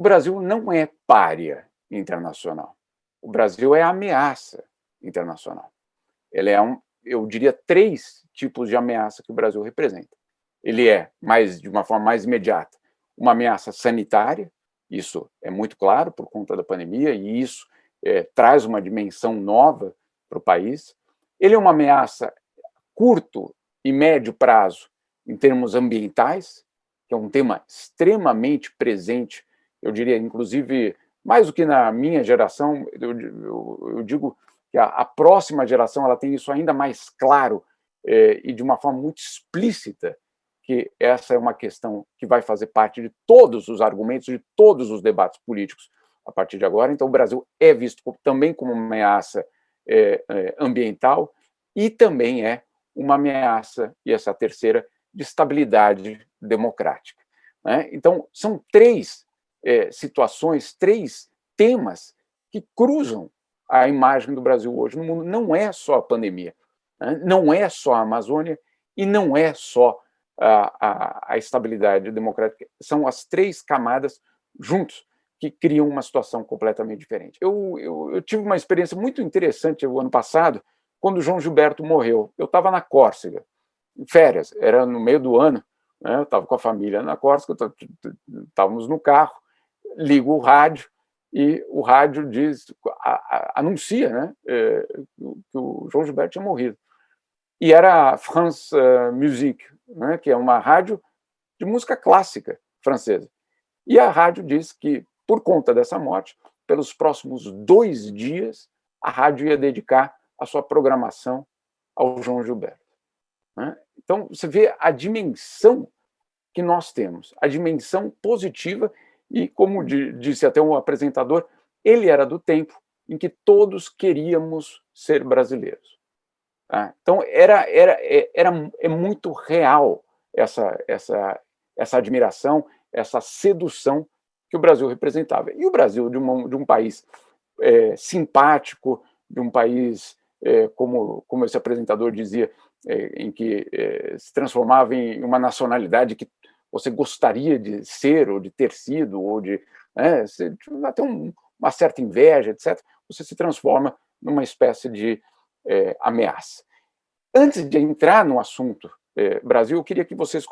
Brasil não é pária internacional. O Brasil é ameaça internacional. Ele é eu diria, 3 tipos de ameaça que o Brasil representa. Ele é, de uma forma mais imediata, uma ameaça sanitária, isso é muito claro por conta da pandemia, e isso traz uma dimensão nova para o país. Ele é uma ameaça curto e médio prazo em termos ambientais, que é um tema extremamente presente, eu diria, inclusive, mais do que na minha geração, eu digo que a próxima geração ela tem isso ainda mais claro e de uma forma muito explícita, que essa é uma questão que vai fazer parte de todos os argumentos, de todos os debates políticos a partir de agora. Então, o Brasil é visto também como uma ameaça ambiental e também é uma ameaça, e essa terceira, de estabilidade democrática. Né? Então, são 3 situações, 3 temas que cruzam a imagem do Brasil hoje no mundo. Não é só a pandemia, né? Não é só a Amazônia e não é só a estabilidade democrática. São as 3 camadas juntos que criam uma situação completamente diferente. Eu tive uma experiência muito interessante o ano passado, quando o João Gilberto morreu. Eu estava na Córcega, em férias, era no meio do ano, né? Eu estava com a família na Córcega, estávamos no carro, ligo o rádio, e o rádio anuncia, né, que o João Gilberto tinha morrido. E era a France Musique, né, que é uma rádio de música clássica francesa. E a rádio diz que, por conta dessa morte, pelos próximos 2 dias, a rádio ia dedicar a sua programação ao João Gilberto. Né? Então, você vê a dimensão que nós temos, a dimensão positiva, e, como disse até um apresentador, ele era do tempo em que todos queríamos ser brasileiros. Tá? Então, é muito real essa admiração, essa sedução que o Brasil representava. E o Brasil, de um país simpático, de um país, como esse apresentador dizia, em que se transformava em uma nacionalidade que você gostaria de ser, ou de ter sido, ou de até uma certa inveja, etc., você se transforma numa espécie de ameaça. Antes de entrar no assunto Brasil, eu queria que vocês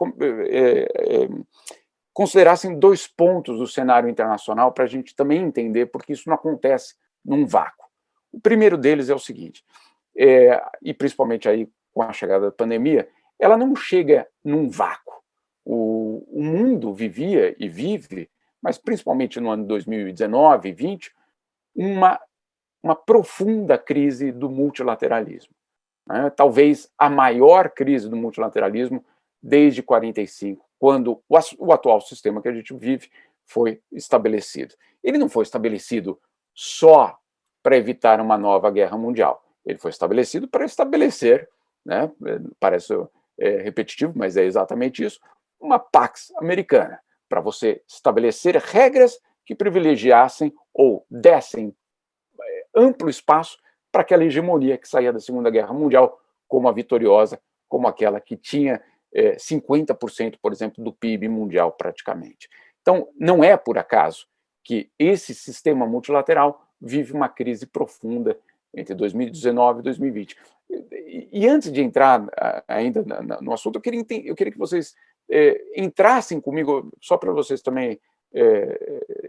considerassem 2 pontos do cenário internacional para a gente também entender, porque isso não acontece num vácuo. O primeiro deles é o seguinte, e principalmente aí com a chegada da pandemia, ela não chega num vácuo. O mundo vivia e vive, mas principalmente no ano 2019 e 2020, uma profunda crise do multilateralismo. Né? Talvez a maior crise do multilateralismo desde 1945, quando o atual sistema que a gente vive foi estabelecido. Ele não foi estabelecido só para evitar uma nova guerra mundial. Ele foi estabelecido para estabelecer, né, parece repetitivo, mas é exatamente isso, uma Pax Americana, para você estabelecer regras que privilegiassem ou dessem amplo espaço para aquela hegemonia que saía da Segunda Guerra Mundial como a vitoriosa, como aquela que tinha 50%, por exemplo, do PIB mundial praticamente. Então, não é por acaso que esse sistema multilateral vive uma crise profunda entre 2019 e 2020. E antes de entrar ainda no assunto, eu queria que vocês entrassem comigo, só para vocês também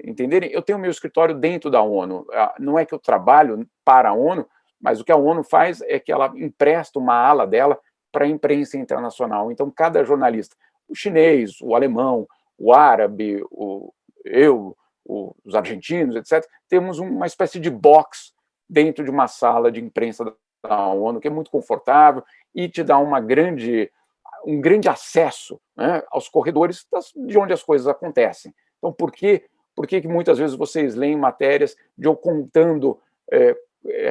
entenderem, eu tenho meu escritório dentro da ONU. Não é que eu trabalho para a ONU, mas o que a ONU faz é que ela empresta uma ala dela para a imprensa internacional. Então, cada jornalista, o chinês, o alemão, o árabe, os argentinos, etc., temos uma espécie de box dentro de uma sala de imprensa da ONU, que é muito confortável e te dá um grande acesso, né, aos corredores de onde as coisas acontecem. Então, por que muitas vezes vocês leem matérias de eu contando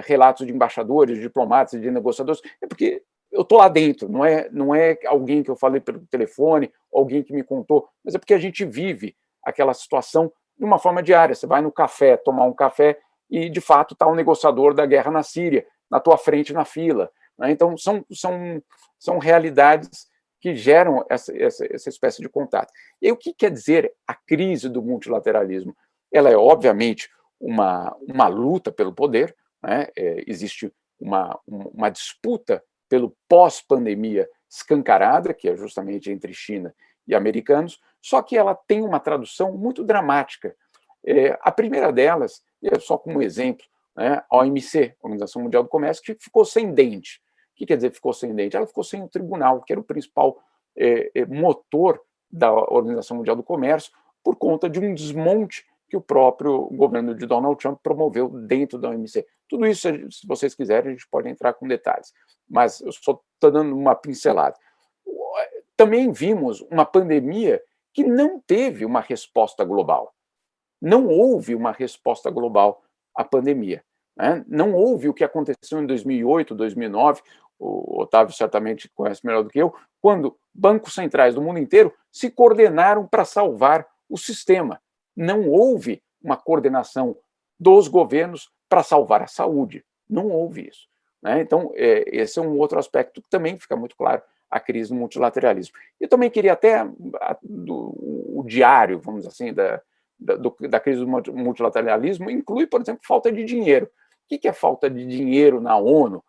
relatos de embaixadores, de diplomatas, de negociadores? É porque eu estou lá dentro, não é alguém que eu falei pelo telefone, alguém que me contou, mas é porque a gente vive aquela situação de uma forma diária. Você vai no café, tomar um café, e, de fato, está um negociador da guerra na Síria, na tua frente na fila. Né? Então, são realidades que geram essa espécie de contato. E aí, o que quer dizer a crise do multilateralismo? ela é, obviamente, uma luta pelo poder, né? Existe uma disputa pelo pós-pandemia escancarada, que é justamente entre China e americanos, só que ela tem uma tradução muito dramática. A primeira delas, só como exemplo, né, a OMC, Organização Mundial do Comércio, que ficou sem dente. O que quer dizer ficou sem dente? Ela ficou sem o tribunal, que era o principal motor da Organização Mundial do Comércio, por conta de um desmonte que o próprio governo de Donald Trump promoveu dentro da OMC. Tudo isso, se vocês quiserem, a gente pode entrar com detalhes, mas eu só estou dando uma pincelada. Também vimos uma pandemia que não teve uma resposta global. Não houve uma resposta global à pandemia. Né? Não houve o que aconteceu em 2008, 2009, o Otávio certamente conhece melhor do que eu, quando bancos centrais do mundo inteiro se coordenaram para salvar o sistema. Não houve uma coordenação dos governos para salvar a saúde. Não houve isso. Né? Então, esse é um outro aspecto que também fica muito claro, a crise do multilateralismo. Eu também queria até o diário, vamos dizer assim, da crise do multilateralismo inclui, por exemplo, falta de dinheiro. O que é falta de dinheiro na ONU?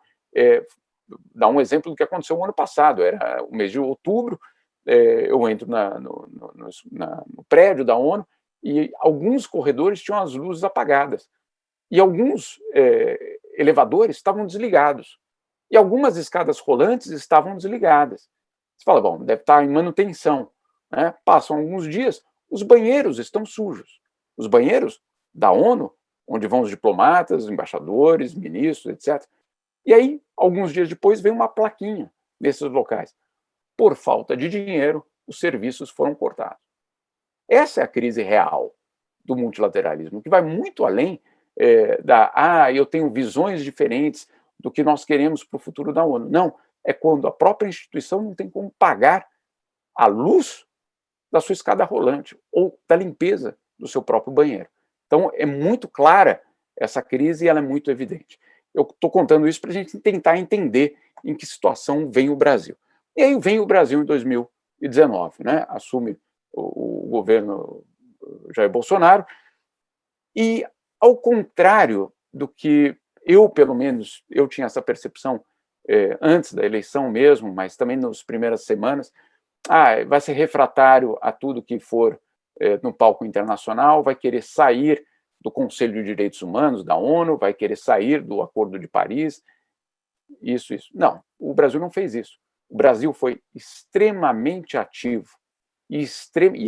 Dá um exemplo do que aconteceu no ano passado. Era o mês de outubro, eu entro no prédio da ONU e alguns corredores tinham as luzes apagadas. E alguns elevadores estavam desligados. E algumas escadas rolantes estavam desligadas. Você fala, bom, deve estar em manutenção. Né? Passam alguns dias, os banheiros estão sujos. Os banheiros da ONU, onde vão os diplomatas, embaixadores, ministros, etc. E aí, alguns dias depois, vem uma plaquinha nesses locais. Por falta de dinheiro, os serviços foram cortados. Essa é a crise real do multilateralismo, que vai muito além eu tenho visões diferentes do que nós queremos para o futuro da ONU. Não, é quando a própria instituição não tem como pagar a luz da sua escada rolante ou da limpeza do seu próprio banheiro. Então, é muito clara essa crise e ela é muito evidente. Eu estou contando isso para a gente tentar entender em que situação vem o Brasil. E aí vem o Brasil em 2019, né? Assume o governo Jair Bolsonaro e, ao contrário do que eu, pelo menos, eu tinha essa percepção antes da eleição mesmo, mas também nas primeiras semanas, vai ser refratário a tudo que for no palco internacional, vai querer sair do Conselho de Direitos Humanos da ONU, vai querer sair do Acordo de Paris, isso. Não, o Brasil não fez isso. O Brasil foi extremamente ativo e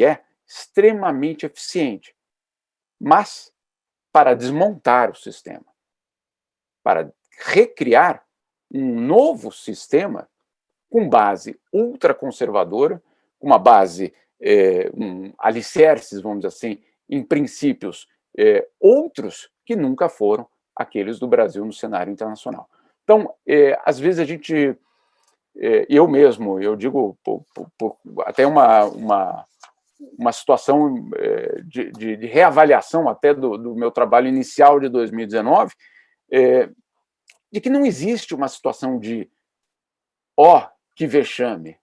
é extremamente eficiente, mas para desmontar o sistema, para recriar um novo sistema com base ultraconservadora, com uma base, alicerces, vamos dizer assim, em princípios outros que nunca foram aqueles do Brasil no cenário internacional. Então, às vezes a gente, eu mesmo, eu digo por até uma situação de reavaliação até do meu trabalho inicial de 2019, de que não existe uma situação de que vexame,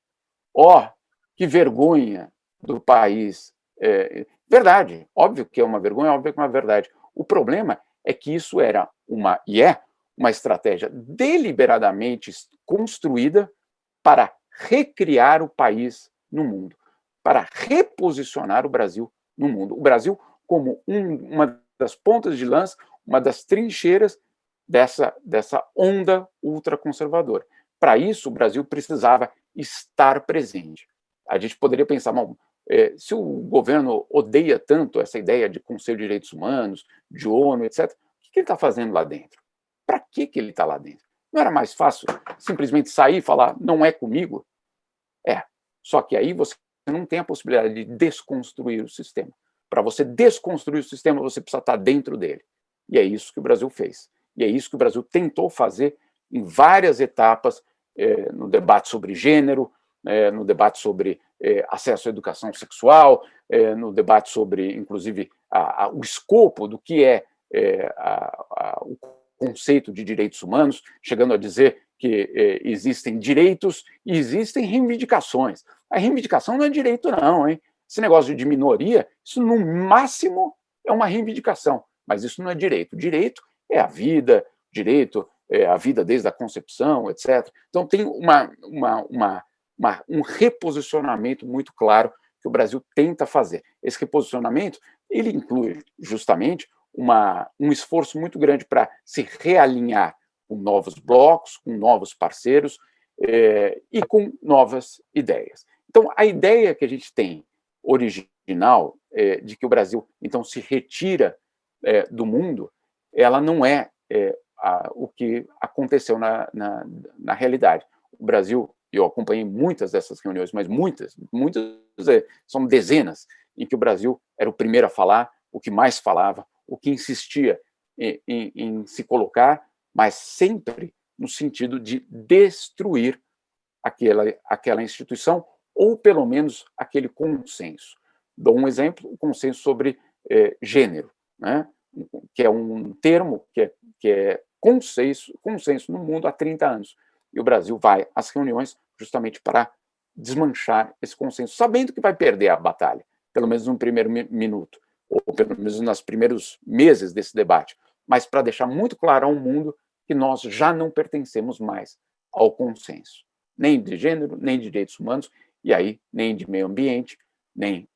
que vergonha do país. Verdade, óbvio que é uma vergonha, óbvio que é uma verdade. O problema é que isso era uma estratégia deliberadamente construída para recriar o país no mundo, para reposicionar o Brasil no mundo. O Brasil como uma das pontas de lança, uma das trincheiras dessa onda ultraconservadora. Para isso, o Brasil precisava estar presente. A gente poderia pensar, bom, se o governo odeia tanto essa ideia de Conselho de Direitos Humanos, de ONU, etc., o que ele está fazendo lá dentro? Para que ele está lá dentro? Não era mais fácil simplesmente sair e falar, não é comigo? Só que aí você não tem a possibilidade de desconstruir o sistema. Para você desconstruir o sistema, você precisa estar dentro dele. E é isso que o Brasil fez. E é isso que o Brasil tentou fazer em várias etapas, no debate sobre gênero, no debate sobre acesso à educação sexual, no debate sobre, inclusive, o escopo do que é o conceito de direitos humanos, chegando a dizer que existem direitos e existem reivindicações. A reivindicação não é direito, não, hein? Esse negócio de minoria, isso no máximo é uma reivindicação, mas isso não é direito. Direito é a vida, direito é a vida desde a concepção, etc. Então, tem um reposicionamento muito claro que o Brasil tenta fazer. Esse reposicionamento ele inclui justamente um esforço muito grande para se realinhar com novos blocos, com novos parceiros e com novas ideias. Então, a ideia que a gente tem original de que o Brasil, então, se retira do mundo, ela não é o que aconteceu na realidade. O Brasil, eu acompanhei muitas dessas reuniões, mas muitas são dezenas, em que o Brasil era o primeiro a falar, o que mais falava, o que insistia em se colocar, mas sempre no sentido de destruir aquela instituição, ou pelo menos aquele consenso. Dou um exemplo, o consenso sobre gênero, né? Que é um termo que é consenso no mundo há 30 anos. E o Brasil vai às reuniões justamente para desmanchar esse consenso, sabendo que vai perder a batalha, pelo menos no primeiro minuto, ou pelo menos nos primeiros meses desse debate, mas para deixar muito claro ao mundo que nós já não pertencemos mais ao consenso, nem de gênero, nem de direitos humanos, e aí nem de meio ambiente, nem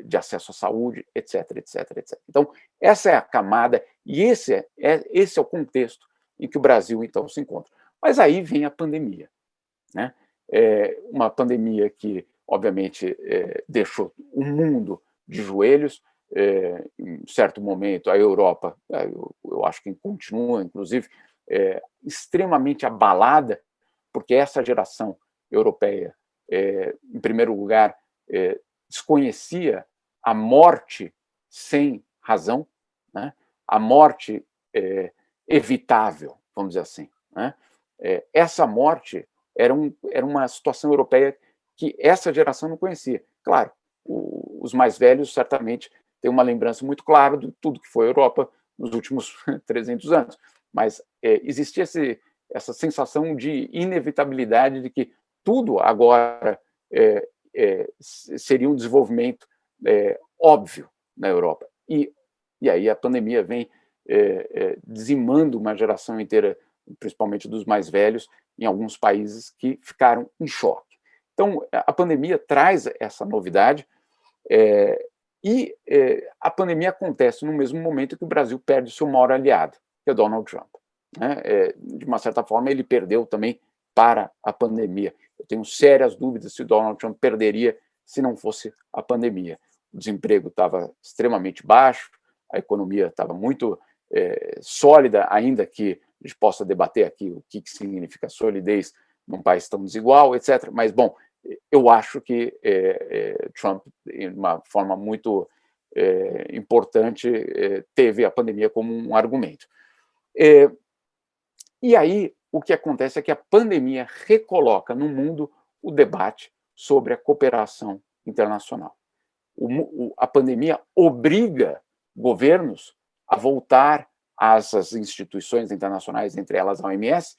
de acesso à saúde, etc, etc, etc. Então, essa é a camada e esse é o contexto em que o Brasil, então, se encontra. Mas aí vem a pandemia, né? Uma pandemia que, obviamente, deixou o mundo de joelhos. Em certo momento, a Europa, eu acho que continua, inclusive, extremamente abalada, porque essa geração europeia, em primeiro lugar, desconhecia a morte sem razão, né? A morte evitável, vamos dizer assim, né? Essa morte era uma situação europeia que essa geração não conhecia. Claro, os mais velhos certamente têm uma lembrança muito clara de tudo que foi a Europa nos últimos 300 anos, mas existia essa sensação de inevitabilidade de que tudo agora seria um desenvolvimento óbvio na Europa. E aí a pandemia vem dizimando uma geração inteira, principalmente dos mais velhos, em alguns países que ficaram em choque. Então, a pandemia traz essa novidade e a pandemia acontece no mesmo momento que o Brasil perde seu maior aliado, que é Donald Trump. Né? De uma certa forma, ele perdeu também para a pandemia. Eu tenho sérias dúvidas se Donald Trump perderia se não fosse a pandemia. O desemprego estava extremamente baixo, a economia estava muito sólida, ainda que a gente possa debater aqui o que significa solidez num país tão desigual, etc. Mas, bom, eu acho que Trump, de uma forma muito importante, teve a pandemia como um argumento. E aí, o que acontece é que a pandemia recoloca no mundo o debate sobre a cooperação internacional. A pandemia obriga governos a voltar às instituições internacionais, entre elas a OMS,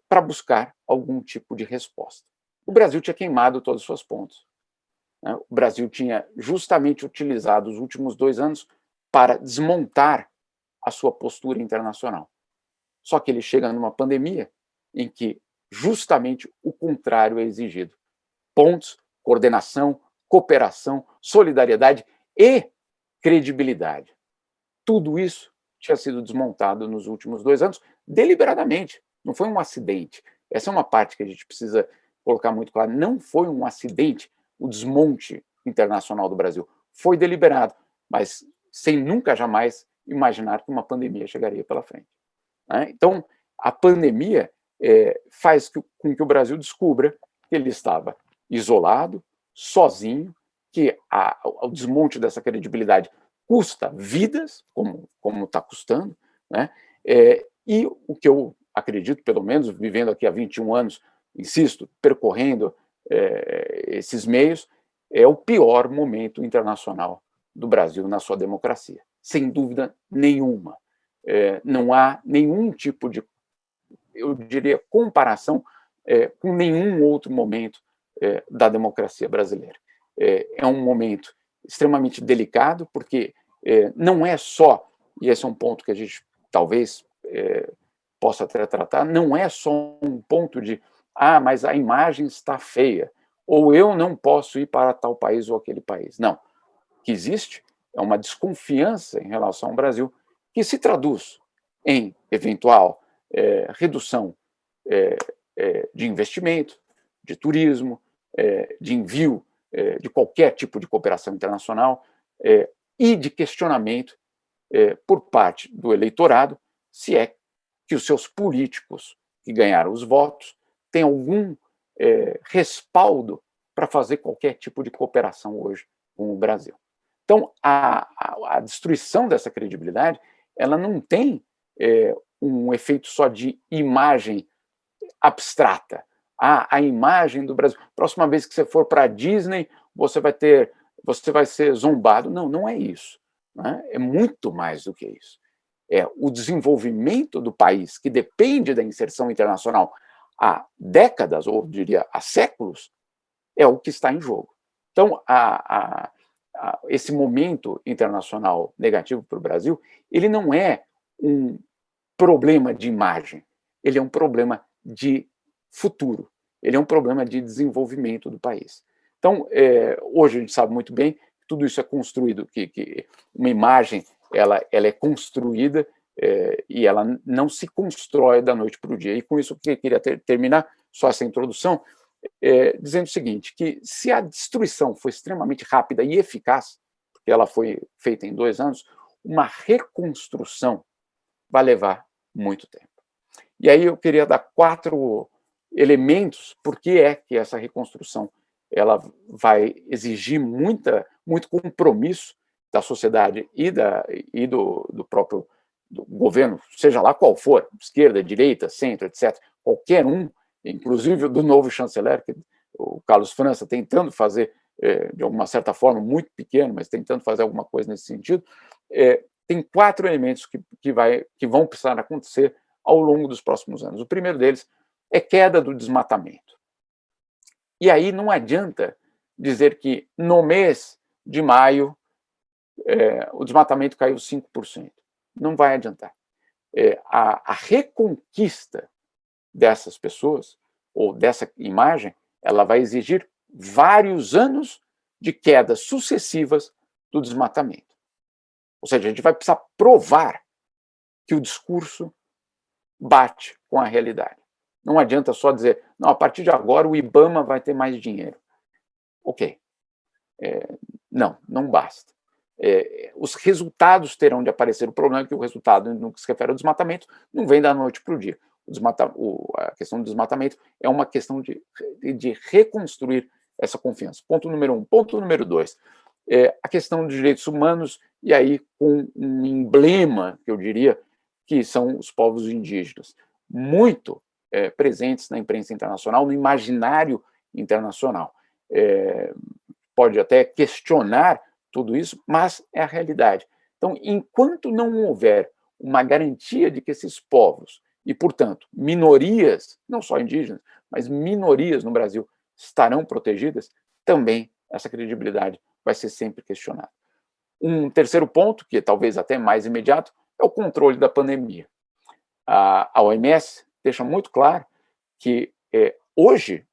para buscar algum tipo de resposta. O Brasil tinha queimado todas as suas pontes. Né? O Brasil tinha justamente utilizado os últimos 2 anos para desmontar a sua postura internacional. Só que ele chega numa pandemia em que justamente o contrário é exigido. Pontos, coordenação, cooperação, solidariedade e credibilidade. Tudo isso tinha sido desmontado nos últimos 2 anos, deliberadamente. Não foi um acidente. Essa é uma parte que a gente precisa colocar muito claro. Não foi um acidente o desmonte internacional do Brasil. Foi deliberado, mas sem nunca, jamais imaginar que uma pandemia chegaria pela frente. Né? Então, a pandemia faz com que o Brasil descubra que ele estava isolado, sozinho, que o desmonte dessa credibilidade custa vidas, como está custando, né? E o que eu acredito, pelo menos, vivendo aqui há 21 anos, insisto, percorrendo esses meios, é o pior momento internacional do Brasil na sua democracia, sem dúvida nenhuma. Não há nenhum tipo de, eu diria, comparação com nenhum outro momento da democracia brasileira. É um momento extremamente delicado, porque não é só, e esse é um ponto que a gente talvez possa até tratar, não é só um ponto de, mas a imagem está feia, ou eu não posso ir para tal país ou aquele país. Não. O que existe é uma desconfiança em relação ao Brasil, que se traduz em eventual redução de investimento, de turismo, de envio de qualquer tipo de cooperação internacional e de questionamento por parte do eleitorado se é que os seus políticos que ganharam os votos têm algum respaldo para fazer qualquer tipo de cooperação hoje com o Brasil. Então, a destruição dessa credibilidade, ela não tem um efeito só de imagem abstrata. A imagem do Brasil. Próxima vez que você for para a Disney, você vai ser zombado. Não, não é isso. Né? É muito mais do que isso. É o desenvolvimento do país, que depende da inserção internacional há décadas, ou diria há séculos, é o que está em jogo. Então, esse momento internacional negativo para o Brasil, ele não é um problema de imagem, ele é um problema de futuro, ele é um problema de desenvolvimento do país. Então, hoje a gente sabe muito bem que tudo isso é construído, que uma imagem ela é construída e ela não se constrói da noite para o dia. E com isso eu queria terminar só essa introdução, dizendo o seguinte, que se a destruição foi extremamente rápida e eficaz, porque ela foi feita em 2 anos, uma reconstrução vai levar muito tempo. E aí eu queria dar 4 elementos por que é que essa reconstrução ela vai exigir muito compromisso da sociedade e do próprio do governo, seja lá qual for, esquerda, direita, centro, etc., qualquer um, inclusive do novo chanceler, que o Carlos França, tentando fazer, de alguma certa forma, muito pequeno, mas tentando fazer alguma coisa nesse sentido, tem 4 elementos que vão precisar acontecer ao longo dos próximos anos. O primeiro deles é queda do desmatamento. E aí não adianta dizer que no mês de maio o desmatamento caiu 5%. Não vai adiantar. A reconquista dessas pessoas, ou dessa imagem, ela vai exigir vários anos de quedas sucessivas do desmatamento. Ou seja, a gente vai precisar provar que o discurso bate com a realidade. Não adianta só dizer, não, a partir de agora o IBAMA vai ter mais dinheiro. Ok. Não basta. Os resultados terão de aparecer. O problema é que o resultado, no que se refere ao desmatamento, não vem da noite para o dia. A questão do desmatamento é uma questão de reconstruir essa confiança. Ponto número 1. Ponto número 2. A questão dos direitos humanos, e aí com um emblema, que eu diria, que são os povos indígenas, muito presentes na imprensa internacional, no imaginário internacional. Pode até questionar tudo isso, mas é a realidade. Então, enquanto não houver uma garantia de que esses povos, e, portanto, minorias, não só indígenas, mas minorias no Brasil, estarão protegidas, também essa credibilidade vai ser sempre questionada. Um terceiro ponto, que é talvez até mais imediato, é o controle da pandemia. A OMS deixa muito claro que hoje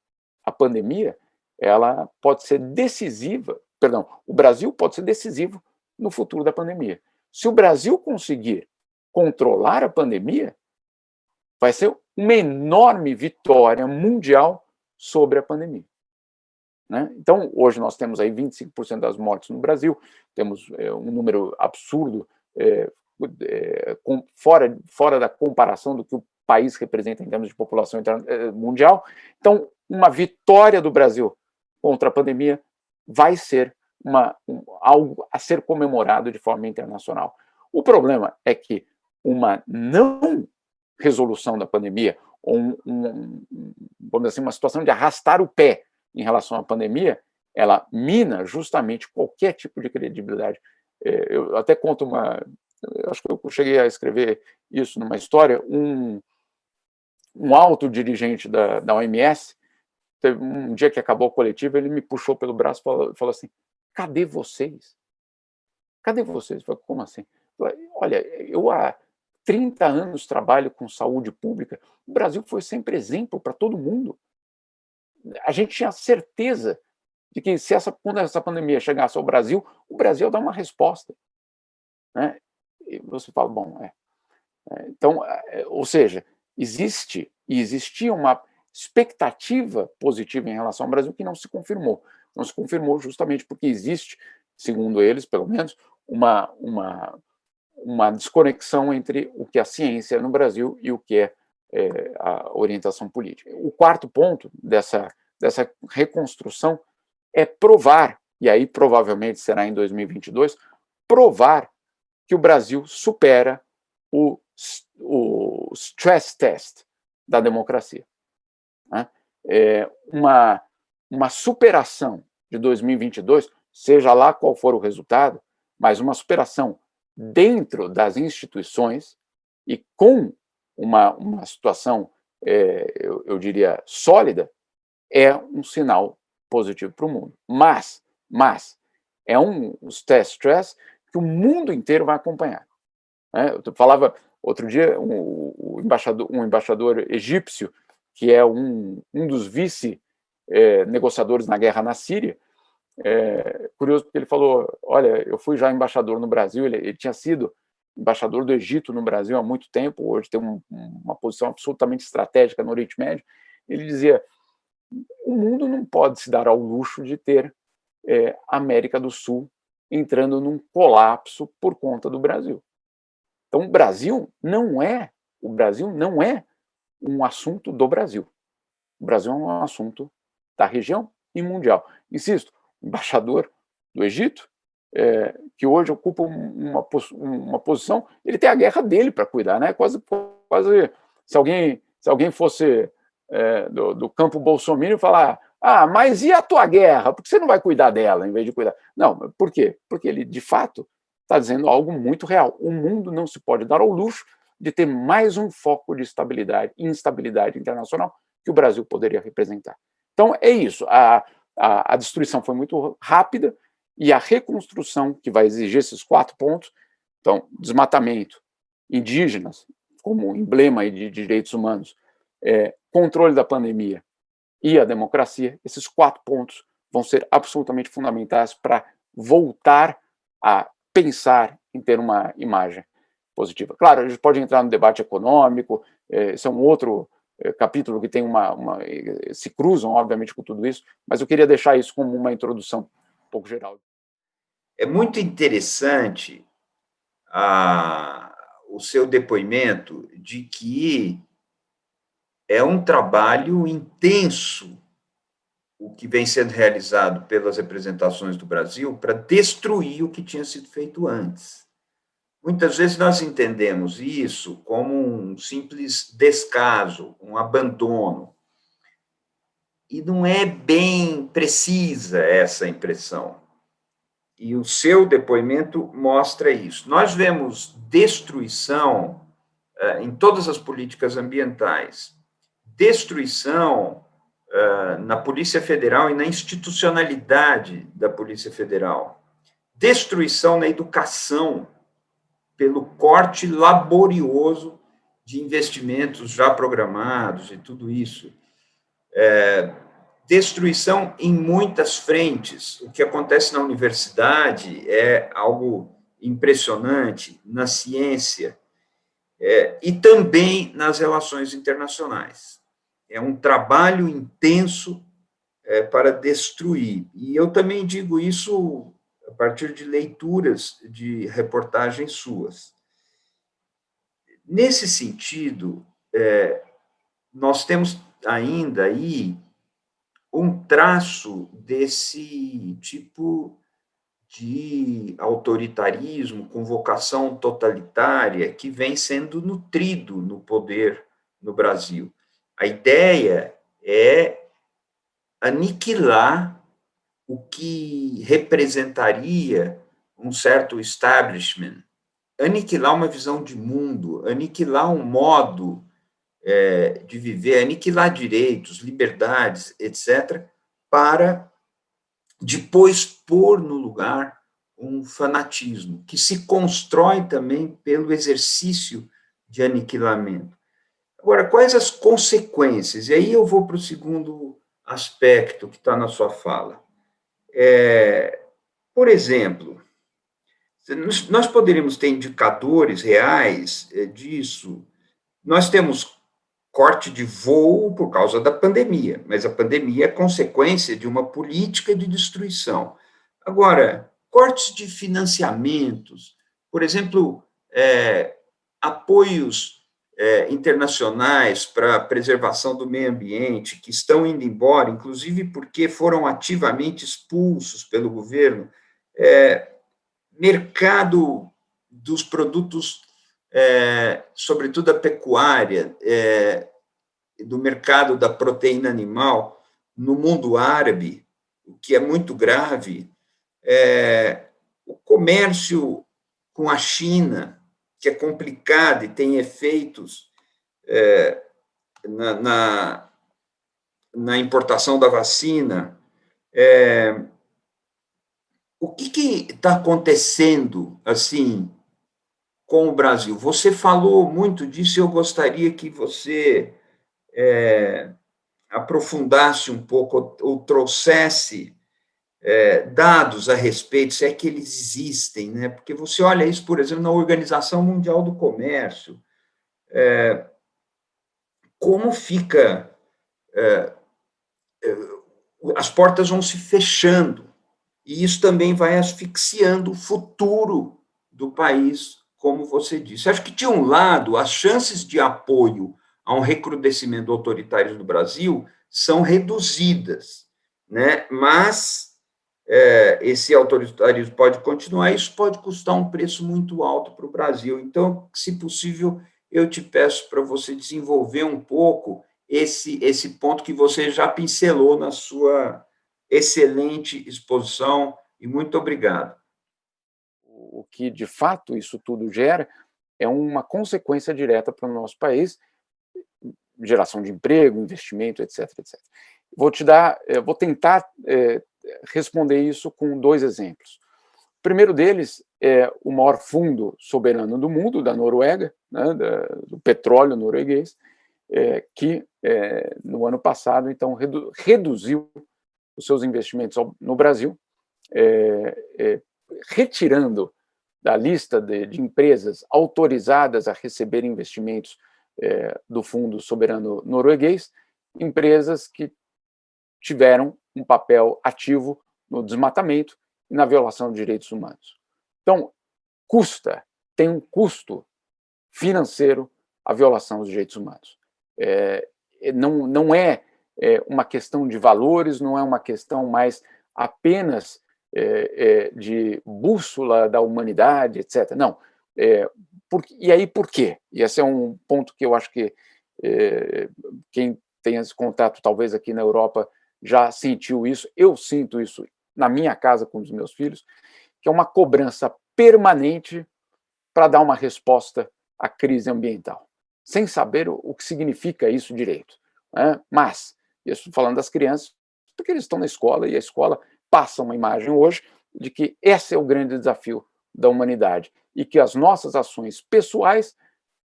a pandemia ela pode ser decisiva, perdão, o Brasil pode ser decisivo no futuro da pandemia. Se o Brasil conseguir controlar a pandemia, vai ser uma enorme vitória mundial sobre a pandemia. Né? Então, hoje nós temos aí 25% das mortes no Brasil, temos um número absurdo, fora da comparação do que o país representa em termos de população mundial. Então, uma vitória do Brasil contra a pandemia vai ser algo a ser comemorado de forma internacional. O problema é que uma não resolução da pandemia, ou vamos dizer assim, uma situação de arrastar o pé em relação à pandemia, ela mina justamente qualquer tipo de credibilidade. Eu até conto eu acho que eu cheguei a escrever isso numa história, um alto dirigente da OMS, teve um dia que acabou a coletiva, ele me puxou pelo braço e falou assim, cadê vocês? Cadê vocês? Eu falei, como assim? Eu falei, olha, eu há 30 anos trabalho com saúde pública, o Brasil foi sempre exemplo para todo mundo. A gente tinha certeza de que quando essa pandemia chegasse ao Brasil, o Brasil ia dar uma resposta, né? E você fala, bom, então, ou seja, existia uma expectativa positiva em relação ao Brasil que não se confirmou. Não se confirmou justamente porque existe, segundo eles, pelo menos, uma desconexão entre o que é a ciência no Brasil e o que é a orientação política. O quarto ponto dessa reconstrução é provar, e aí provavelmente será em 2022, provar que o Brasil supera o stress test da democracia. Né? Uma superação de 2022, seja lá qual for o resultado, mas uma superação dentro das instituições e com uma situação, eu diria, sólida, é um sinal positivo para o mundo. Mas é um stress que o mundo inteiro vai acompanhar. Né? Eu falava outro dia, um embaixador egípcio, que é um dos vice-negociadores na guerra na Síria, curioso porque ele falou, olha, eu fui já embaixador no Brasil, ele tinha sido embaixador do Egito no Brasil há muito tempo, hoje tem uma posição absolutamente estratégica no Oriente Médio. Ele dizia, o mundo não pode se dar ao luxo de ter a América do Sul entrando num colapso por conta do Brasil. Então, o Brasil não é um assunto do Brasil. O Brasil é um assunto da região e mundial. Insisto, o embaixador do Egito, que hoje ocupa uma posição, ele tem a guerra dele para cuidar, né? Quase se alguém fosse do campo bolsominion falar, mas e a tua guerra? Por que você não vai cuidar dela em vez de cuidar? Não, por quê? Porque ele, de fato, está dizendo algo muito real. O mundo não se pode dar ao luxo de ter mais um foco de instabilidade internacional que o Brasil poderia representar. Então, é isso. A destruição foi muito rápida e a reconstrução, que vai exigir esses 4 pontos, então, desmatamento, indígenas, como emblema de direitos humanos, controle da pandemia e a democracia, esses 4 pontos vão ser absolutamente fundamentais para voltar a pensar em ter uma imagem positiva. Claro, a gente pode entrar no debate econômico, esse é um outro capítulo que tem se cruzam, obviamente, com tudo isso, mas eu queria deixar isso como uma introdução um pouco geral. É muito interessante o seu depoimento de que é um trabalho intenso o que vem sendo realizado pelas representações do Brasil para destruir o que tinha sido feito antes. Muitas vezes nós entendemos isso como um simples descaso, um abandono. E não é bem precisa essa impressão. E o seu depoimento mostra isso. Nós vemos destruição em todas as políticas ambientais, destruição na Polícia Federal e na institucionalidade da Polícia Federal, destruição na educação, pelo corte laborioso de investimentos já programados e tudo isso. Destruição em muitas frentes. O que acontece na universidade é algo impressionante, na ciência, e também nas relações internacionais. É um trabalho intenso para destruir. E eu também digo isso a partir de leituras de reportagens suas. Nesse sentido, nós temos ainda aí um traço desse tipo de autoritarismo com vocação totalitária que vem sendo nutrido no poder no Brasil. A ideia é aniquilar o que representaria um certo establishment, aniquilar uma visão de mundo, aniquilar um modo de viver, aniquilar direitos, liberdades, etc., para depois pôr no lugar um fanatismo, que se constrói também pelo exercício de aniquilamento. Agora, quais as consequências? E aí eu vou para o segundo aspecto que está na sua fala. Por exemplo, nós poderíamos ter indicadores reais disso. Nós temos corte de voo por causa da pandemia, mas a pandemia é consequência de uma política de destruição. Agora, cortes de financiamentos, por exemplo, apoios internacionais para a preservação do meio ambiente, que estão indo embora, inclusive porque foram ativamente expulsos pelo governo, mercado dos produtos, sobretudo a pecuária, do mercado da proteína animal no mundo árabe, o que é muito grave, o comércio com a China, que é complicado e tem efeitos na importação da vacina. O que está acontecendo assim com o Brasil? Você falou muito disso e eu gostaria que você aprofundasse um pouco ou trouxesse dados a respeito, se é que eles existem, né? Porque você olha isso, por exemplo, na Organização Mundial do Comércio, como fica, as portas vão se fechando, e isso também vai asfixiando o futuro do país, como você disse. Acho que, de um lado, as chances de apoio a um recrudescimento autoritário no Brasil são reduzidas, né? Mas esse autoritarismo pode continuar, isso pode custar um preço muito alto para o Brasil. Então, se possível, eu te peço para você desenvolver um pouco esse ponto que você já pincelou na sua excelente exposição, e muito obrigado. O que, de fato, isso tudo gera é uma consequência direta para o nosso país, geração de emprego, investimento, etc, etc. Vou tentar responder isso com 2 exemplos. O primeiro deles é o maior fundo soberano do mundo, da Noruega, né, do petróleo norueguês, que no ano passado, então, reduziu os seus investimentos no Brasil, retirando da lista de empresas autorizadas a receber investimentos do Fundo Soberano Norueguês, empresas que tiveram um papel ativo no desmatamento e na violação de direitos humanos. Então, tem um custo financeiro a violação dos direitos humanos. Não é uma questão de valores, não é uma questão mais apenas de bússola da humanidade, etc. Não. E aí, por quê? E esse é um ponto que eu acho que quem tem esse contato, talvez aqui na Europa, já sentiu isso. Eu sinto isso na minha casa com os meus filhos, que é uma cobrança permanente para dar uma resposta à crise ambiental, sem saber o que significa isso direito, né? Mas, eu estou falando das crianças, porque eles estão na escola, e a escola passa uma imagem hoje de que esse é o grande desafio da humanidade, e que as nossas ações pessoais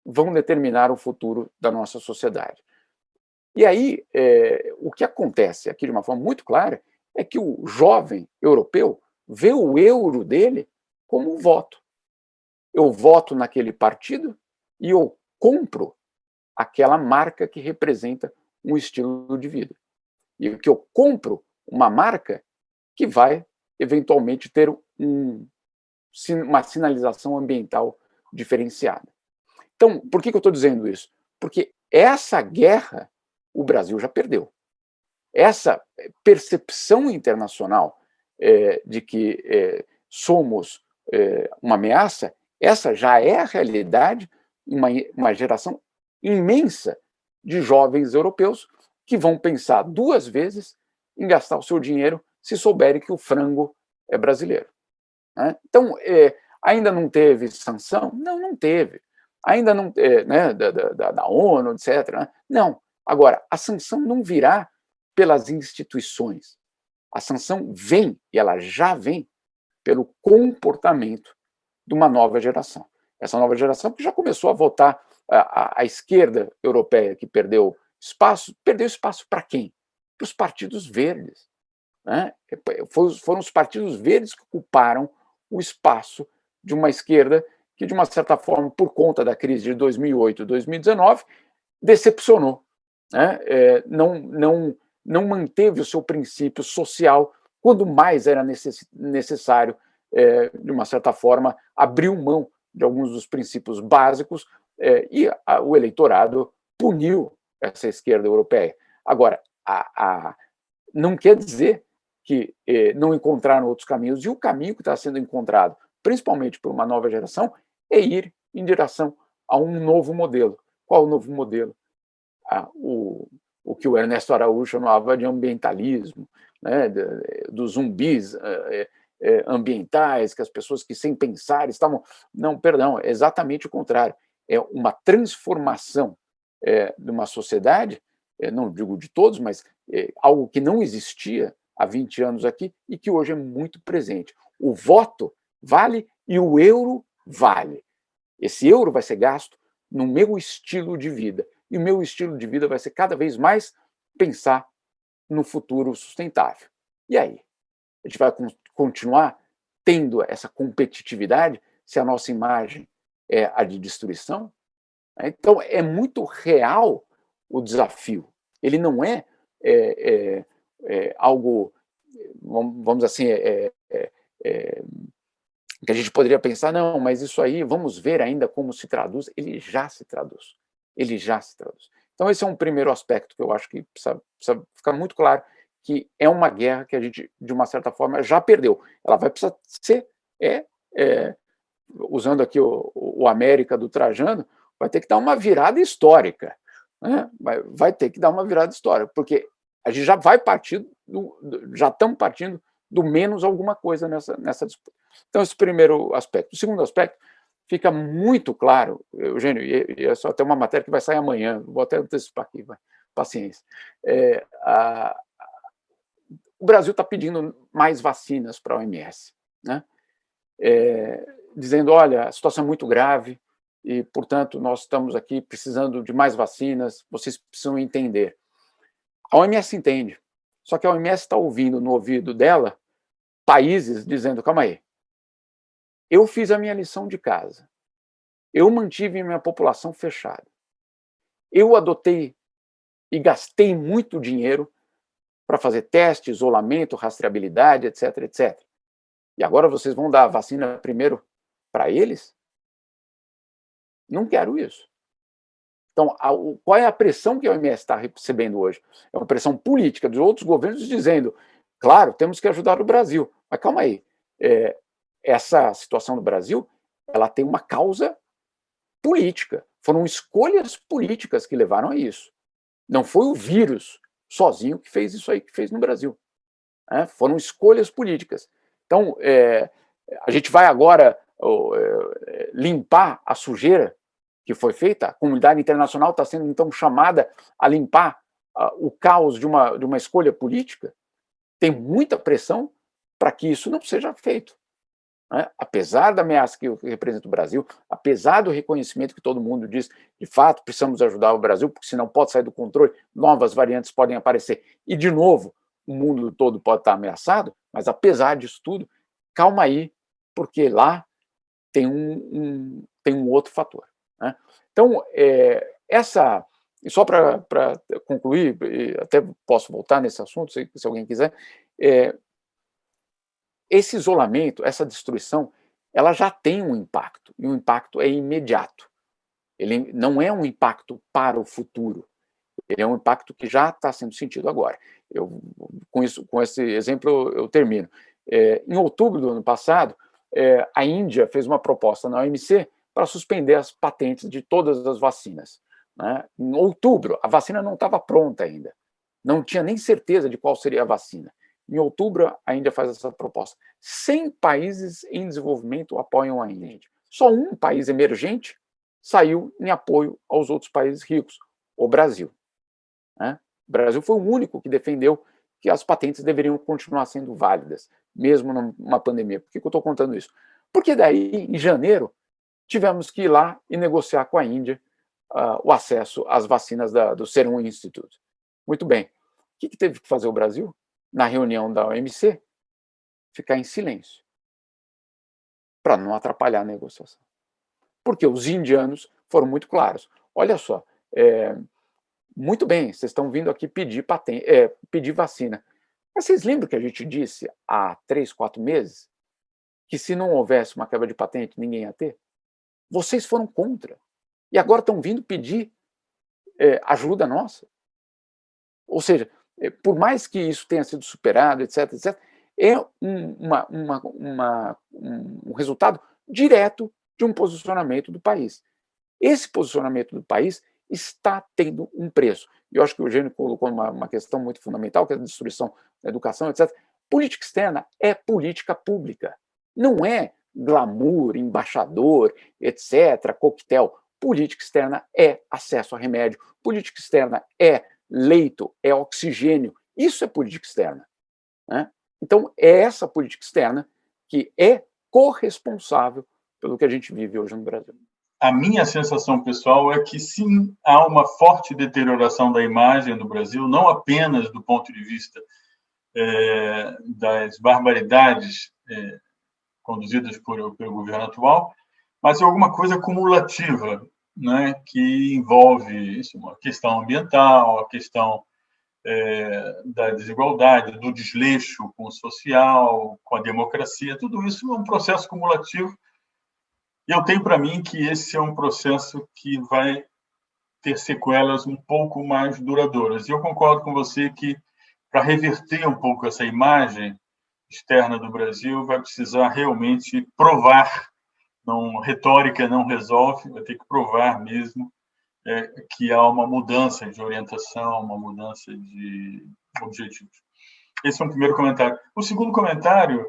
vão determinar o futuro da nossa sociedade. E aí, o que acontece aqui de uma forma muito clara é que o jovem europeu vê o euro dele como um voto. Eu voto naquele partido e eu compro aquela marca que representa um estilo de vida. E que eu compro uma marca que vai, eventualmente, ter uma sinalização ambiental diferenciada. Então, por que eu estou dizendo isso? Porque essa guerra o Brasil já perdeu. Essa percepção internacional de que somos uma ameaça, essa já é a realidade, uma geração imensa de jovens europeus que vão pensar 2 vezes em gastar o seu dinheiro se souberem que o frango é brasileiro, né? Então, ainda não teve sanção? Não teve. Ainda não, né, da ONU, etc. Né? Não. Agora, a sanção não virá pelas instituições. A sanção vem, e ela já vem, pelo comportamento de uma nova geração. Essa nova geração que já começou a votar, a esquerda europeia que perdeu espaço para quem? Para os partidos verdes. Né? Foram os partidos verdes que ocuparam o espaço de uma esquerda que, de uma certa forma, por conta da crise de 2008 e 2019, decepcionou. Né? Não manteve o seu princípio social quando mais era necessário, de uma certa forma, abriu mão de alguns dos princípios básicos, e o eleitorado puniu essa esquerda europeia. Agora, não quer dizer que não encontraram outros caminhos, e o caminho que está sendo encontrado, principalmente por uma nova geração, é ir em direção a um novo modelo. Qual o novo modelo? O que o Ernesto Araújo chamava de ambientalismo, né, dos zumbis ambientais, que as pessoas que sem pensar estavam... Não, perdão, é exatamente o contrário. É uma transformação de uma sociedade, não digo de todos, mas algo que não existia há 20 anos aqui e que hoje é muito presente. O voto vale e o euro vale. Esse euro vai ser gasto no meu estilo de vida. E o meu estilo de vida vai ser cada vez mais pensar no futuro sustentável. E aí? A gente vai continuar tendo essa competitividade se a nossa imagem é a de destruição? Então, é muito real o desafio. Ele não é, algo, vamos assim, que a gente poderia pensar, não, mas isso aí, vamos ver ainda como se traduz. Ele já se traduz. Ele já se traduz. Então, esse é um primeiro aspecto que eu acho que precisa ficar muito claro, que é uma guerra que a gente, de uma certa forma, já perdeu. Ela vai precisar ser, usando aqui o América do Trajano, vai ter que dar uma virada histórica. Né? Vai ter que dar uma virada histórica, porque a gente já vai partir, já estamos partindo do menos alguma coisa nessa disputa. Então, esse primeiro aspecto. O segundo aspecto, fica muito claro, Eugênio, e é só até uma matéria que vai sair amanhã, vou até antecipar aqui, paciência. O Brasil está pedindo mais vacinas para a OMS, né? Dizendo, olha, a situação é muito grave e, portanto, nós estamos aqui precisando de mais vacinas, vocês precisam entender. A OMS entende, só que a OMS está ouvindo no ouvido dela países dizendo, calma aí, eu fiz a minha lição de casa, eu mantive minha população fechada, eu adotei e gastei muito dinheiro para fazer teste, isolamento, rastreabilidade, etc, etc. E agora vocês vão dar a vacina primeiro para eles? Não quero isso. Então, qual é a pressão que a OMS está recebendo hoje? É uma pressão política dos outros governos dizendo, claro, temos que ajudar o Brasil. Mas calma aí, essa situação do Brasil, ela tem uma causa política. Foram escolhas políticas que levaram a isso. Não foi o vírus sozinho que fez isso aí que fez no Brasil. Foram escolhas políticas. Então, a gente vai agora limpar a sujeira que foi feita, a comunidade internacional está sendo, então, chamada a limpar o caos de uma escolha política. Tem muita pressão para que isso não seja feito. Apesar da ameaça que representa o Brasil, apesar do reconhecimento que todo mundo diz, de fato, precisamos ajudar o Brasil, porque senão pode sair do controle, novas variantes podem aparecer. E, de novo, o mundo todo pode estar ameaçado, mas, apesar disso tudo, calma aí, porque lá tem um outro fator. Né? Então, só para concluir, até posso voltar nesse assunto, se alguém quiser, esse isolamento, essa destruição, ela já tem um impacto, e o impacto é imediato. Ele não é um impacto para o futuro, ele é um impacto que já está sendo sentido agora. Com esse exemplo, eu termino. Em outubro do ano passado, a Índia fez uma proposta na OMC para suspender as patentes de todas as vacinas. Né? Em outubro, a vacina não estava pronta ainda. Não tinha nem certeza de qual seria a vacina. Em outubro, a Índia faz essa proposta. 100 países em desenvolvimento apoiam a Índia. Só um país emergente saiu em apoio aos outros países ricos, o Brasil. O Brasil foi o único que defendeu que as patentes deveriam continuar sendo válidas, mesmo numa pandemia. Por que eu estou contando isso? Porque daí, em janeiro, tivemos que ir lá e negociar com a Índia o acesso às vacinas do Serum Institute. Muito bem. O que teve que fazer o Brasil? Na reunião da OMC, ficar em silêncio, para não atrapalhar a negociação. Porque os indianos foram muito claros. Olha só, muito bem, vocês estão vindo aqui pedir vacina. Mas vocês lembram que a gente disse há 3, 4 meses que se não houvesse uma quebra de patente, ninguém ia ter? Vocês foram contra. E agora estão vindo pedir ajuda nossa. Ou seja, por mais que isso tenha sido superado, etc., etc., é um resultado direto de um posicionamento do país. Esse posicionamento do país está tendo um preço. E eu acho que o Eugênio colocou uma questão muito fundamental, que é a destruição da educação, etc. Política externa é política pública. Não é glamour, embaixador, etc., coquetel. Política externa é acesso a remédio. Política externa é leito, é oxigênio. Isso é política externa. Né? Então, é essa política externa que é corresponsável pelo que a gente vive hoje no Brasil. A minha sensação pessoal é que, sim, há uma forte deterioração da imagem do Brasil, não apenas do ponto de vista das barbaridades conduzidas pelo governo atual, mas é alguma coisa cumulativa, né, que envolve isso, uma questão ambiental, a questão da desigualdade, do desleixo com o social, com a democracia, tudo isso é um processo cumulativo. E eu tenho para mim que esse é um processo que vai ter sequelas um pouco mais duradouras. E eu concordo com você que, para reverter um pouco essa imagem externa do Brasil, vai precisar realmente provar. Não, retórica não resolve, vai ter que provar mesmo que há uma mudança de orientação, uma mudança de objetivos. Esse é um primeiro comentário. O segundo comentário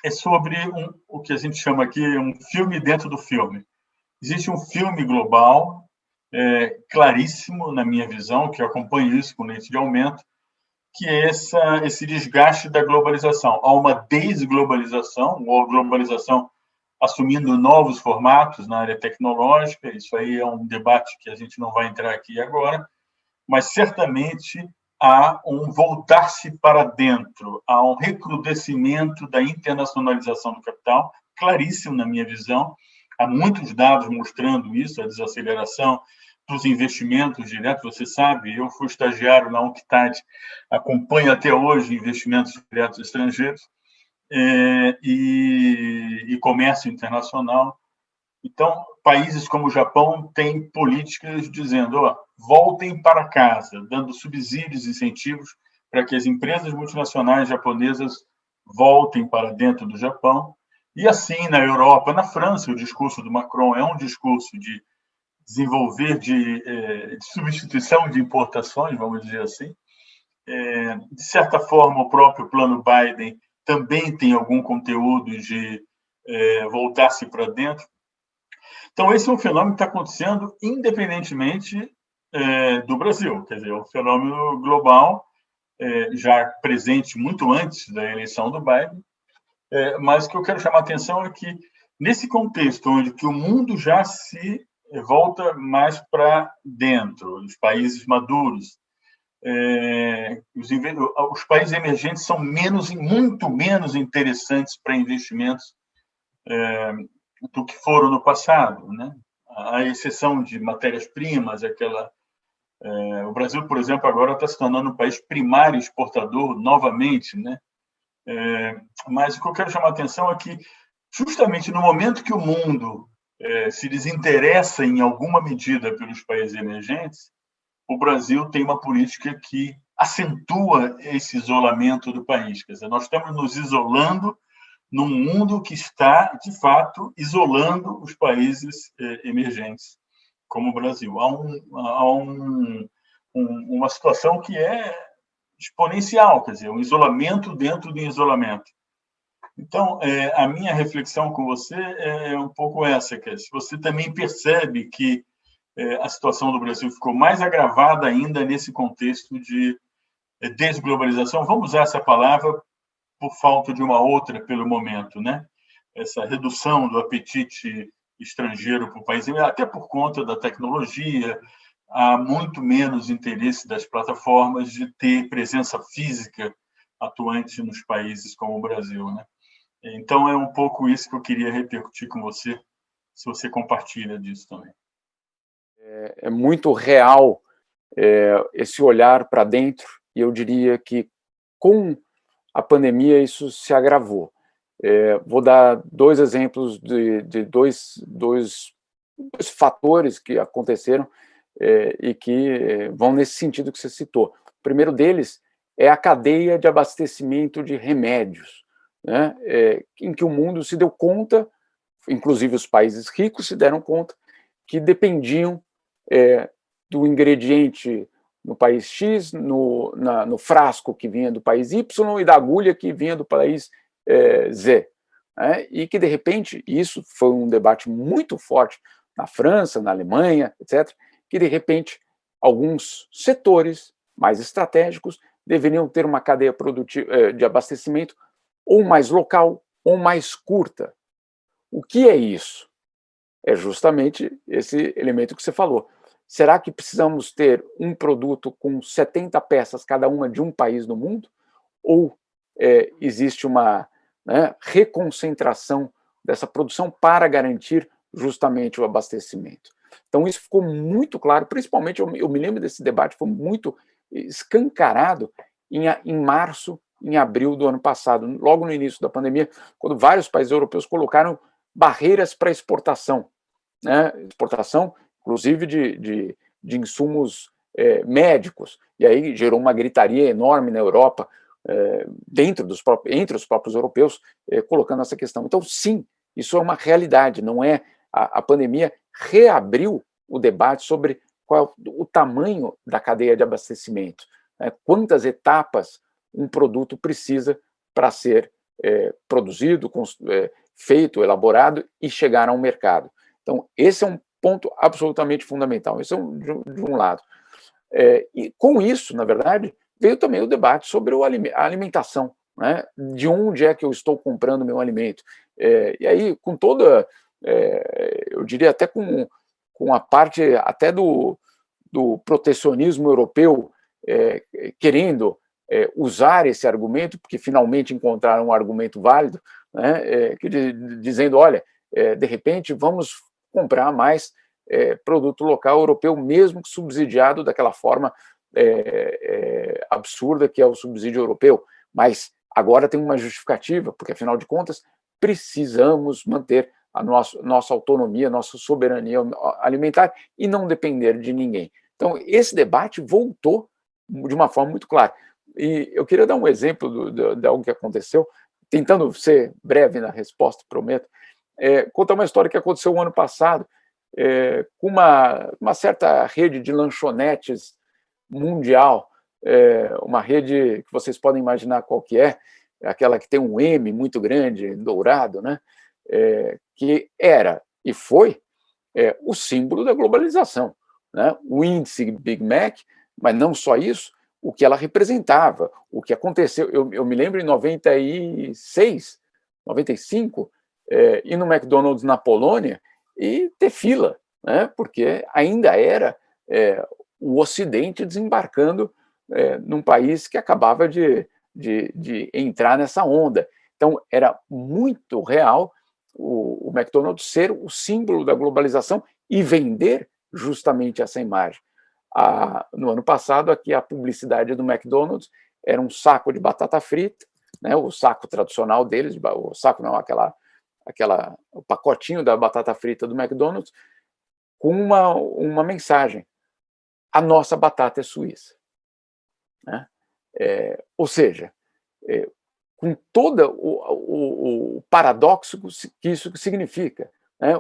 é sobre o que a gente chama aqui um filme dentro do filme. Existe um filme global, claríssimo, na minha visão, que eu acompanho isso com leite de aumento, que é esse desgaste da globalização. Há uma desglobalização, ou globalização assumindo novos formatos na área tecnológica. Isso aí é um debate que a gente não vai entrar aqui agora, mas certamente há um voltar-se para dentro, há um recrudescimento da internacionalização do capital, claríssimo na minha visão. Há muitos dados mostrando isso, a desaceleração dos investimentos diretos. Você sabe, eu fui estagiário na UNCTAD, acompanho até hoje investimentos diretos estrangeiros e comércio internacional. Então, países como o Japão têm políticas dizendo, voltem para casa, dando subsídios e incentivos para que as empresas multinacionais japonesas voltem para dentro do Japão. E assim, na Europa, na França, o discurso do Macron é um discurso de desenvolver, de substituição de importações, vamos dizer assim. De certa forma, o próprio plano Biden também tem algum conteúdo de voltar-se para dentro. Então, esse é um fenômeno que está acontecendo independentemente do Brasil. Quer dizer, é um fenômeno global, já presente muito antes da eleição do Biden, mas o que eu quero chamar a atenção é que, nesse contexto onde que o mundo já se volta mais para dentro, os países maduros, os países emergentes são muito menos interessantes para investimentos do que foram no passado, né? À exceção de matérias-primas, o Brasil, por exemplo, agora está se tornando um país primário exportador novamente, né? Mas o que eu quero chamar a atenção é que, justamente no momento que o mundo se desinteressa em alguma medida pelos países emergentes, o Brasil tem uma política que acentua esse isolamento do país. Quer dizer, nós estamos nos isolando num mundo que está, de fato, isolando os países emergentes, como o Brasil. Há uma situação que é exponencial, quer dizer, um isolamento dentro do isolamento. Então, a minha reflexão com você é um pouco essa, que se você também percebe que a situação do Brasil ficou mais agravada ainda nesse contexto de desglobalização, vamos usar essa palavra por falta de uma outra pelo momento, né? Essa redução do apetite estrangeiro para o país, até por conta da tecnologia, há muito menos interesse das plataformas de ter presença física atuante nos países como o Brasil, né? Então, é um pouco isso que eu queria repercutir com você, se você compartilha disso também. É muito real esse olhar para dentro, e eu diria que com a pandemia isso se agravou. Vou dar dois exemplos de dois fatores que aconteceram e que vão nesse sentido que você citou. O primeiro deles é a cadeia de abastecimento de remédios, né, em que o mundo se deu conta, inclusive os países ricos se deram conta, que dependiam do ingrediente no país X, no frasco que vinha do país Y e da agulha que vinha do país Z. E que, de repente, isso foi um debate muito forte na França, na Alemanha, etc., que, de repente, alguns setores mais estratégicos deveriam ter uma cadeia produtiva de abastecimento ou mais local ou mais curta. O que é isso? É justamente esse elemento que você falou. Será que precisamos ter um produto com 70 peças, cada uma de um país no mundo? Ou existe uma reconcentração dessa produção para garantir justamente o abastecimento? Então, isso ficou muito claro, principalmente, eu me lembro desse debate, foi muito escancarado em março, em abril do ano passado, logo no início da pandemia, quando vários países europeus colocaram barreiras para exportação, né? Exportação, inclusive, de insumos médicos, e aí gerou uma gritaria enorme na Europa, entre os próprios europeus, colocando essa questão. Então, sim, isso é uma realidade, não é? A pandemia reabriu o debate sobre qual é o tamanho da cadeia de abastecimento, né? Quantas etapas um produto precisa para ser produzido, feito, elaborado e chegar ao mercado. Então, esse é um ponto absolutamente fundamental. Isso é de um lado. E com isso, na verdade, veio também o debate sobre a alimentação, né? De onde é que eu estou comprando meu alimento. E aí, com toda, eu diria até com a parte até do protecionismo europeu querendo usar esse argumento, porque finalmente encontraram um argumento válido, né? Dizendo, olha, de repente vamos comprar mais produto local europeu, mesmo que subsidiado daquela forma absurda que é o subsídio europeu, mas agora tem uma justificativa, porque afinal de contas precisamos manter a nossa autonomia, nossa soberania alimentar e não depender de ninguém. Então, esse debate voltou de uma forma muito clara. E eu queria dar um exemplo de algo que aconteceu, tentando ser breve na resposta, prometo, contar uma história que aconteceu o ano passado, com uma certa rede de lanchonetes mundial, uma rede que vocês podem imaginar qual que é, aquela que tem um M muito grande, dourado, né? Que era e foi o símbolo da globalização, né? O índice Big Mac, mas não só isso, o que ela representava, o que aconteceu. Eu me lembro em 96, 95, ir no McDonald's na Polônia e ter fila, né? Porque ainda era o Ocidente desembarcando num país que acabava de entrar nessa onda. Então, era muito real o McDonald's ser o símbolo da globalização e vender justamente essa imagem. No ano passado, aqui a publicidade do McDonald's era um saco de batata frita, né, o saco tradicional deles, o saco não, o pacotinho da batata frita do McDonald's, com uma mensagem: a nossa batata é suíça. Né? Ou seja, com todo o paradoxo que isso significa, né?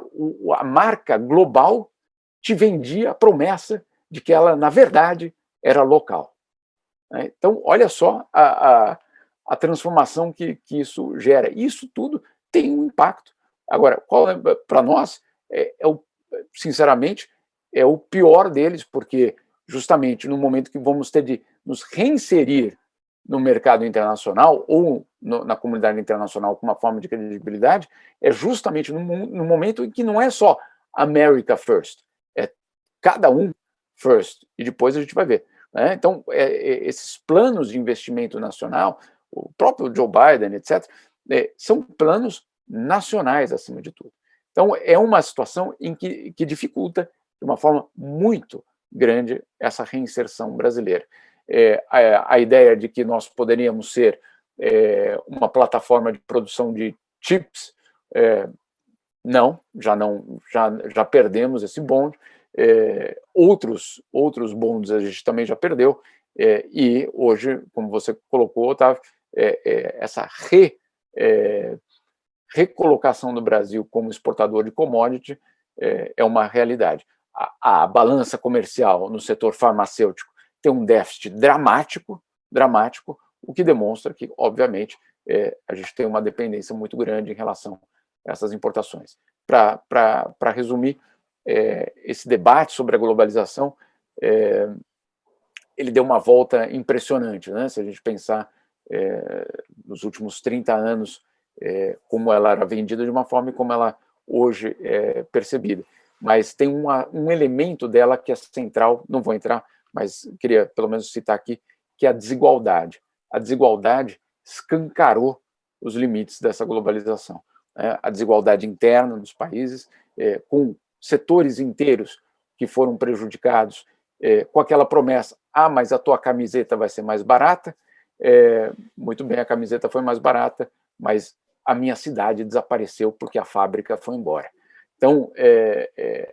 A marca global te vendia a promessa de que ela, na verdade, era local. Né? Então, olha só a transformação que isso gera. Isso tudo tem um impacto. Agora, para nós, sinceramente, é o pior deles, porque justamente no momento que vamos ter de nos reinserir no mercado internacional ou na comunidade internacional com uma forma de credibilidade é justamente no momento em que não é só America first, é cada um first, e depois a gente vai ver. Né? Então, esses planos de investimento nacional, o próprio Joe Biden, etc., são planos nacionais, acima de tudo. Então, é uma situação em que dificulta, de uma forma muito grande, essa reinserção brasileira. A ideia de que nós poderíamos ser uma plataforma de produção de chips, já perdemos esse bonde. Outros bondes a gente também já perdeu, e hoje, como você colocou, Otávio, essa recolocação do Brasil como exportador de commodity é uma realidade. A balança comercial no setor farmacêutico tem um déficit dramático, o que demonstra que, obviamente, a gente tem uma dependência muito grande em relação a essas importações. Para resumir, esse debate sobre a globalização, ele deu uma volta impressionante, né? Se a gente pensar nos últimos 30 anos, como ela era vendida de uma forma e como ela hoje é percebida. Mas tem um elemento dela que é central, não vou entrar, mas queria pelo menos citar aqui, que é a desigualdade. A desigualdade escancarou os limites dessa globalização. A desigualdade interna dos países, com setores inteiros que foram prejudicados, com aquela promessa, mas a tua camiseta vai ser mais barata. Muito bem, a camiseta foi mais barata, mas a minha cidade desapareceu porque a fábrica foi embora. Então,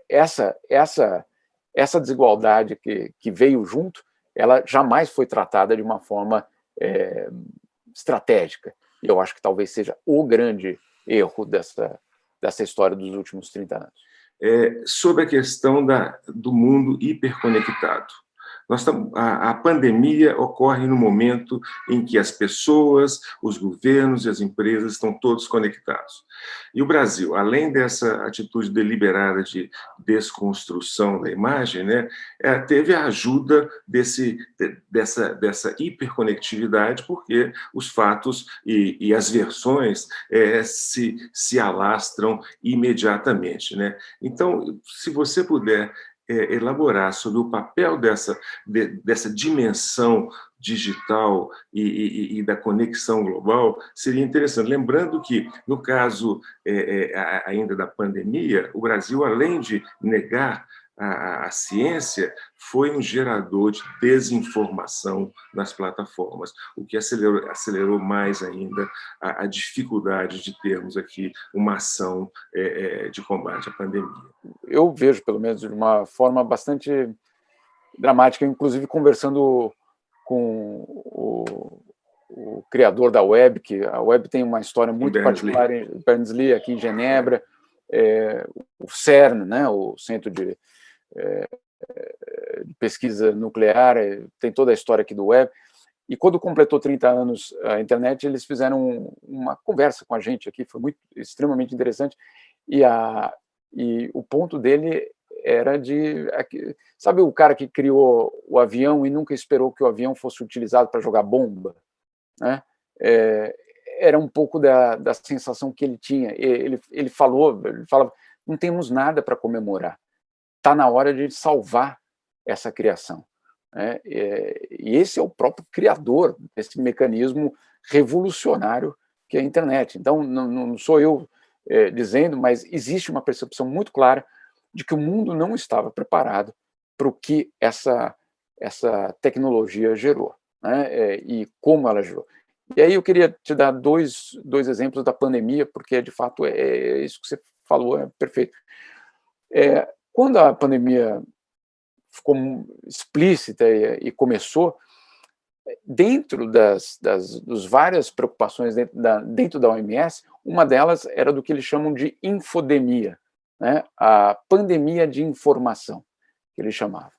essa desigualdade que veio junto, ela jamais foi tratada de uma forma estratégica. E eu acho que talvez seja o grande erro dessa história dos últimos 30 anos. Sobre a questão do mundo hiperconectado. A pandemia ocorre no momento em que as pessoas, os governos e as empresas estão todos conectados. E o Brasil, além dessa atitude deliberada de desconstrução da imagem, né, teve a ajuda dessa hiperconectividade, porque os fatos e as versões se alastram imediatamente. Né? Então, se você puder elaborar sobre o papel dessa dimensão digital e da conexão global, seria interessante. Lembrando que, no caso ainda da pandemia, o Brasil, além de negar a ciência, foi um gerador de desinformação nas plataformas, o que acelerou mais ainda a dificuldade de termos aqui uma ação de combate à pandemia. Eu vejo, pelo menos, de uma forma bastante dramática, inclusive conversando com o criador da web, que a web tem uma história muito particular em Berners-Lee, aqui em Genebra, o CERN, né, o Centro de Pesquisa Nuclear, tem toda a história aqui do web. E quando completou 30 anos a internet, eles fizeram uma conversa com a gente aqui, foi extremamente interessante, e o ponto dele era sabe o cara que criou o avião e nunca esperou que o avião fosse utilizado para jogar bomba? Né? Era um pouco da sensação que ele tinha. Ele falava, não temos nada para comemorar, está na hora de salvar essa criação. Né? E esse é o próprio criador desse mecanismo revolucionário que é a internet. Então, não sou eu dizendo, mas existe uma percepção muito clara de que o mundo não estava preparado para o que essa tecnologia gerou, né? E como ela gerou. E aí eu queria te dar dois exemplos da pandemia, porque, de fato, isso que você falou é perfeito. Quando a pandemia ficou explícita e começou, dentro das várias preocupações dentro da OMS, uma delas era do que eles chamam de infodemia, né? A pandemia de informação, que eles chamavam.